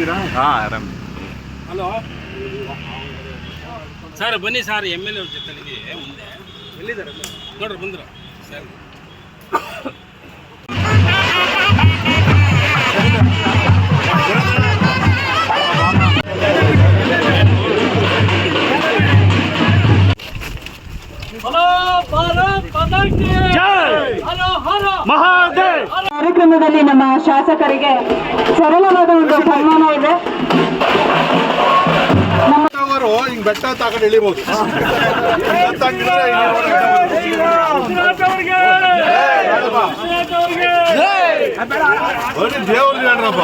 ಆರಾಮಿದ್ದೀರಾ? ಹಾಂ ಆರಾಮ. Hello sir, ಬನ್ನಿ ಸರ್, ಎಮ್ ಎಲ್ ಎ ಅವ್ರ ಜೊತೆಲಿದ್ದೀವಿ. ಮುಂದೆ ಎಲ್ಲಿದ್ದಾರೆ ನೋಡ್ರಿ, ಬಂದರು ಸರ್. ಕಾರ್ಯಕ್ರಮದಲ್ಲಿ ನಮ್ಮ ಶಾಸಕರಿಗೆ ಸರಳವಾದ ಒಂದು ಸನ್ಮಾನ ಇದೆ. ಹಿಂಗ್ ಬೆಟ್ಟ ತಗೊಂಡು ಇಳಿಬಹುದು. ದೇವ್ರಿಗೆ ಹೇಳ್ರಪ್ಪ.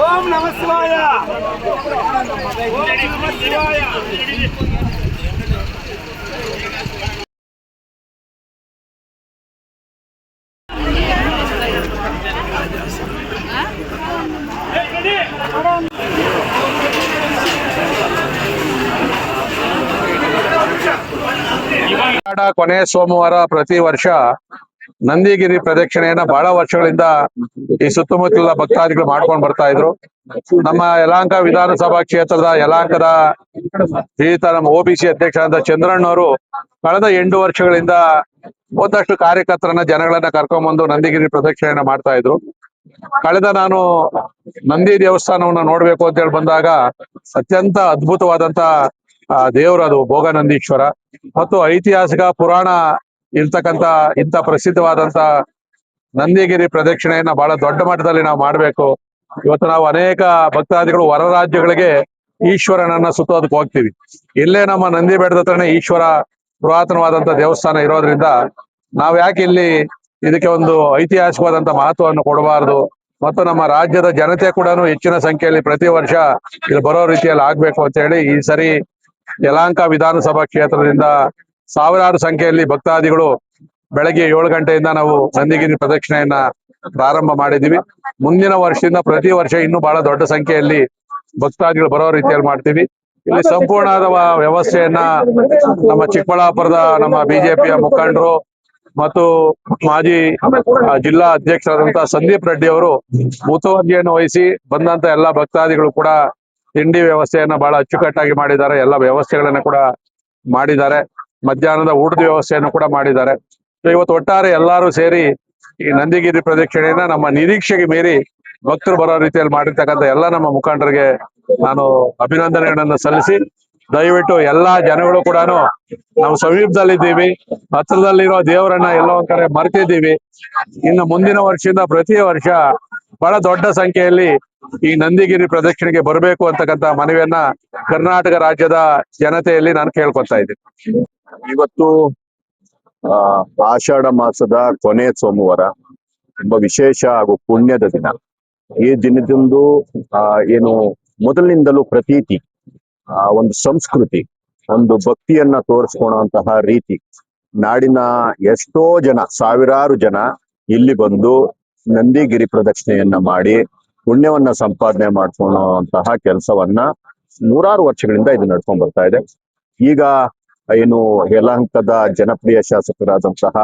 ಓಂ ನಮಃ ಶಿವಾಯ. ಕೊನೆ ಸೋಮವಾರ ಪ್ರತಿ ವರ್ಷ ನಂದಿಗಿರಿ ಪ್ರದಕ್ಷಿಣೆಯನ್ನ ಬಹಳ ವರ್ಷಗಳಿಂದ ಈ ಸುತ್ತಮುತ್ತಲ ಭಕ್ತಾದಿಗಳು ಮಾಡ್ಕೊಂಡು ಬರ್ತಾ ಇದ್ರು. ನಮ್ಮ ಯಲಹಂಕ ವಿಧಾನಸಭಾ ಕ್ಷೇತ್ರದ ಯಲಹಂಕದ ಶ್ರೀಯುತ ನಮ್ಮ OBC ಅಧ್ಯಕ್ಷರಾದ ಚಂದ್ರಣ್ಣವರು ಕಳೆದ 8 ವರ್ಷಗಳಿಂದ ಒಂದಷ್ಟು ಕಾರ್ಯಕರ್ತರನ್ನ ಜನಗಳನ್ನ ಕರ್ಕೊಂಡ್ಬಂದು ನಂದಿಗಿರಿ ಪ್ರದಕ್ಷಿಣೆಯನ್ನ ಮಾಡ್ತಾ ಇದ್ರು. ಕಳೆದ ನಾನು ನಂದಿ ದೇವಸ್ಥಾನವನ್ನ ನೋಡ್ಬೇಕು ಅಂತ ಹೇಳಿ ಬಂದಾಗ ಅತ್ಯಂತ ಅದ್ಭುತವಾದಂತ ದೇವರು ಅದು ಭೋಗನಂದೀಶ್ವರ ಮತ್ತು ಐತಿಹಾಸಿಕ ಪುರಾಣ ಇರ್ತಕ್ಕಂಥ ಇಂಥ ಪ್ರಸಿದ್ಧವಾದಂತ ನಂದಿಗಿರಿ ಪ್ರದಕ್ಷಿಣೆಯನ್ನ ಬಹಳ ದೊಡ್ಡ ಮಟ್ಟದಲ್ಲಿ ನಾವು ಮಾಡ್ಬೇಕು. ಇವತ್ತು ನಾವು ಅನೇಕ ಭಕ್ತಾದಿಗಳು ಹೊರ ರಾಜ್ಯಗಳಿಗೆ ಈಶ್ವರನನ್ನ ಸುತ್ತೋದಕ್ಕೆ ಹೋಗ್ತೀವಿ. ಇಲ್ಲೇ ನಮ್ಮ ನಂದಿ ಬೆಟ್ಟದ ಹತ್ರನೇ ಈಶ್ವರ ಪುರಾತನವಾದಂತ ದೇವಸ್ಥಾನ ಇರೋದ್ರಿಂದ ನಾವ್ ಯಾಕೆ ಇಲ್ಲಿ ಇದಕ್ಕೆ ಒಂದು ಐತಿಹಾಸಿಕವಾದಂತ ಮಹತ್ವವನ್ನು ಕೊಡಬಾರದು ಮತ್ತು ನಮ್ಮ ರಾಜ್ಯದ ಜನತೆ ಕೂಡ ಹೆಚ್ಚಿನ ಸಂಖ್ಯೆಯಲ್ಲಿ ಪ್ರತಿ ವರ್ಷ ಇಲ್ಲಿ ಬರೋ ರೀತಿಯಲ್ಲಿ ಆಗ್ಬೇಕು ಅಂತ ಹೇಳಿ ಈ ಸರಿ ಯಲಹಂಕ ವಿಧಾನಸಭಾ ಕ್ಷೇತ್ರದಿಂದ ಸಾವಿರಾರು ಸಂಖ್ಯೆಯಲ್ಲಿ ಭಕ್ತಾದಿಗಳು ಬೆಳಗ್ಗೆ 7 ಗಂಟೆಯಿಂದ ನಾವು ನಂದಿಗಿರಿ ಪ್ರದಕ್ಷಿಣೆಯನ್ನ ಪ್ರಾರಂಭ ಮಾಡಿದೀವಿ. ಮುಂದಿನ ವರ್ಷದಿಂದ ಪ್ರತಿ ವರ್ಷ ಇನ್ನೂ ಬಹಳ ದೊಡ್ಡ ಸಂಖ್ಯೆಯಲ್ಲಿ ಭಕ್ತಾದಿಗಳು ಬರೋ ರೀತಿಯಲ್ಲಿ ಮಾಡ್ತೀವಿ. ಇಲ್ಲಿ ಸಂಪೂರ್ಣವಾದ ವ್ಯವಸ್ಥೆಯನ್ನ ನಮ್ಮ ಚಿಕ್ಕಬಳ್ಳಾಪುರದ ನಮ್ಮ ಬಿಜೆಪಿಯ ಮುಖಂಡರು ಮತ್ತು ಮಾಜಿ ಜಿಲ್ಲಾ ಅಧ್ಯಕ್ಷರಾದಂತಹ ಸಂದೀಪ್ ರೆಡ್ಡಿ ಅವರು ಮುತುವರ್ಜಿಯನ್ನು ವಹಿಸಿ ಬಂದಂತ ಎಲ್ಲಾ ಭಕ್ತಾದಿಗಳು ಕೂಡ ತಿಂಡಿ ವ್ಯವಸ್ಥೆಯನ್ನ ಬಹಳ ಅಚ್ಚುಕಟ್ಟಾಗಿ ಮಾಡಿದ್ದಾರೆ. ಎಲ್ಲ ವ್ಯವಸ್ಥೆಗಳನ್ನ ಕೂಡ ಮಾಡಿದ್ದಾರೆ. ಮಧ್ಯಾಹ್ನದ ಊಟದ ವ್ಯವಸ್ಥೆಯನ್ನು ಕೂಡ ಮಾಡಿದ್ದಾರೆ. ಇವತ್ತು ಒಟ್ಟಾರೆ ಎಲ್ಲರೂ ಸೇರಿ ಈ ನಂದಿಗಿರಿ ಪ್ರದಕ್ಷಿಣೆಯನ್ನ ನಮ್ಮ ನಿರೀಕ್ಷೆಗೆ ಮೀರಿ ಭಕ್ತರು ಬರೋ ರೀತಿಯಲ್ಲಿ ಮಾಡಿರ್ತಕ್ಕಂಥ ಎಲ್ಲ ನಮ್ಮ ಮುಖಂಡರಿಗೆ ನಾನು ಅಭಿನಂದನೆಗಳನ್ನ ಸಲ್ಲಿಸಿ, ದಯವಿಟ್ಟು ಎಲ್ಲಾ ಜನಗಳು ಕೂಡ ನಾವು ಸಮೀಪದಲ್ಲಿದ್ದೀವಿ, ಹತ್ರದಲ್ಲಿರೋ ದೇವರನ್ನ ಎಲ್ಲೋ ಒಂದ್ ಕಡೆ ಮರೆತಿದ್ದೀವಿ. ಇನ್ನು ಮುಂದಿನ ವರ್ಷದಿಂದ ಪ್ರತಿ ವರ್ಷ ಬಹಳ ದೊಡ್ಡ ಸಂಖ್ಯೆಯಲ್ಲಿ ಈ ನಂದಿಗಿರಿ ಪ್ರದಕ್ಷಿಣೆಗೆ ಬರಬೇಕು ಅಂತಕ್ಕಂಥ ಮನವಿಯನ್ನ ಕರ್ನಾಟಕ ರಾಜ್ಯದ ಜನತೆಯಲ್ಲಿ ನಾನು ಕೇಳ್ಕೊತಾ ಇದ್ದೀನಿ. ಇವತ್ತು ಆಷಾಢ ಮಾಸದ ಕೊನೆ ಸೋಮವಾರ, ತುಂಬಾ ವಿಶೇಷ ಹಾಗೂ ಪುಣ್ಯದ ದಿನ. ಈ ದಿನದಂದು ಏನು ಮೊದಲಿನಿಂದಲೂ ಪ್ರತೀತಿ, ಒಂದು ಸಂಸ್ಕೃತಿ, ಒಂದು ಭಕ್ತಿಯನ್ನ ತೋರಿಸ್ಕೊಳ್ಳುವಂತಹ ರೀತಿ, ನಾಡಿನ ಎಷ್ಟೋ ಜನ, ಸಾವಿರಾರು ಜನ ಇಲ್ಲಿ ಬಂದು ನಂದಿಗಿರಿ ಪ್ರದಕ್ಷಿಣೆಯನ್ನ ಮಾಡಿ ಪುಣ್ಯವನ್ನ ಸಂಪಾದನೆ ಮಾಡ್ಕೊಳ್ಳುವಂತಹ ಕೆಲಸವನ್ನ ನೂರಾರು ವರ್ಷಗಳಿಂದ ಇದು ನಡ್ಕೊಂಡ್ ಬರ್ತಾ ಇದೆ. ಈಗ ಏನು ಯಲಹಂಕದ ಜನಪ್ರಿಯ ಶಾಸಕರಾದಂತಹ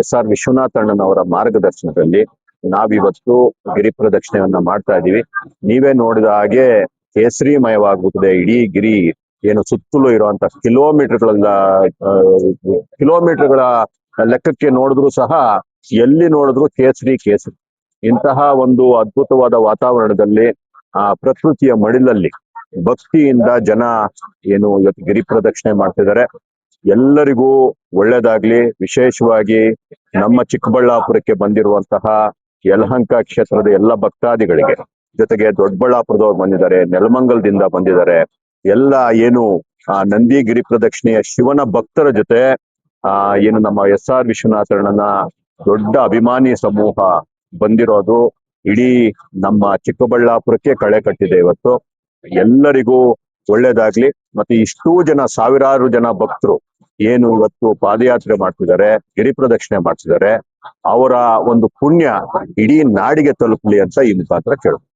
SR ವಿಶ್ವನಾಥಣ್ಣನವರ ಮಾರ್ಗದರ್ಶನದಲ್ಲಿ ನಾವಿವತ್ತು ಗಿರಿ ಪ್ರದಕ್ಷಿಣೆಯನ್ನ ಮಾಡ್ತಾ ಇದೀವಿ. ನೀವೇ ನೋಡಿದ ಹಾಗೆ ಕೇಸರಿಮಯವಾಗುತ್ತದೆ ಇಡೀ ಗಿರಿ. ಏನು ಸುತ್ತಲೂ ಇರುವಂತಹ ಕಿಲೋಮೀಟರ್ಗಳ ಲೆಕ್ಕಕ್ಕೆ ನೋಡಿದ್ರು ಸಹ ಎಲ್ಲಿ ನೋಡಿದ್ರು ಕೇಸರಿ ಕೇಸರಿ. ಇಂತಹ ಒಂದು ಅದ್ಭುತವಾದ ವಾತಾವರಣದಲ್ಲಿ ಪ್ರಕೃತಿಯ ಮಡಿಲಲ್ಲಿ ಭಕ್ತಿಯಿಂದ ಜನ ಏನು ಇವತ್ತು ಗಿರಿ ಪ್ರದಕ್ಷಿಣೆ ಮಾಡ್ತಿದ್ದಾರೆ. ಎಲ್ಲರಿಗೂ ಒಳ್ಳೇದಾಗ್ಲಿ. ವಿಶೇಷವಾಗಿ ನಮ್ಮ ಚಿಕ್ಕಬಳ್ಳಾಪುರಕ್ಕೆ ಬಂದಿರುವಂತಹ ಯಲಹಂಕ ಕ್ಷೇತ್ರದ ಎಲ್ಲ ಭಕ್ತಾದಿಗಳಿಗೆ, ಜೊತೆಗೆ ದೊಡ್ಡಬಳ್ಳಾಪುರದವ್ರು ಬಂದಿದ್ದಾರೆ, ನೆಲಮಂಗಲದಿಂದ ಬಂದಿದ್ದಾರೆ. ಎಲ್ಲ ಏನು ನಂದಿ ಗಿರಿ ಪ್ರದಕ್ಷಿಣೆಯ ಶಿವನ ಭಕ್ತರ ಜೊತೆ ಏನು ನಮ್ಮ SR ವಿಶ್ವನಾಥಣ್ಣನ ದೊಡ್ಡ ಅಭಿಮಾನಿ ಸಮೂಹ ಬಂದಿರೋದು ಇಡೀ ನಮ್ಮ ಚಿಕ್ಕಬಳ್ಳಾಪುರಕ್ಕೆ ಕಳೆ ಕಟ್ಟಿದೆ ಇವತ್ತು. ಎಲ್ಲರಿಗೂ ಒಳ್ಳೇದಾಗ್ಲಿ. ಮತ್ತೆ ಇಷ್ಟೂ ಜನ, ಸಾವಿರಾರು ಜನ ಭಕ್ತರು ಏನು ಇವತ್ತು ಪಾದಯಾತ್ರೆ ಮಾಡ್ತಿದ್ದಾರೆ, ಗಿರಿ ಪ್ರದಕ್ಷಿಣೆ ಮಾಡ್ತಿದ್ದಾರೆ, ಅವರ ಒಂದು ಪುಣ್ಯ ಇಡೀ ನಾಡಿಗೆ ತಲುಪಲಿ ಅಂತ ಈ ಮುಖಾಂತರ ಕೇಳ್ತೀನಿ.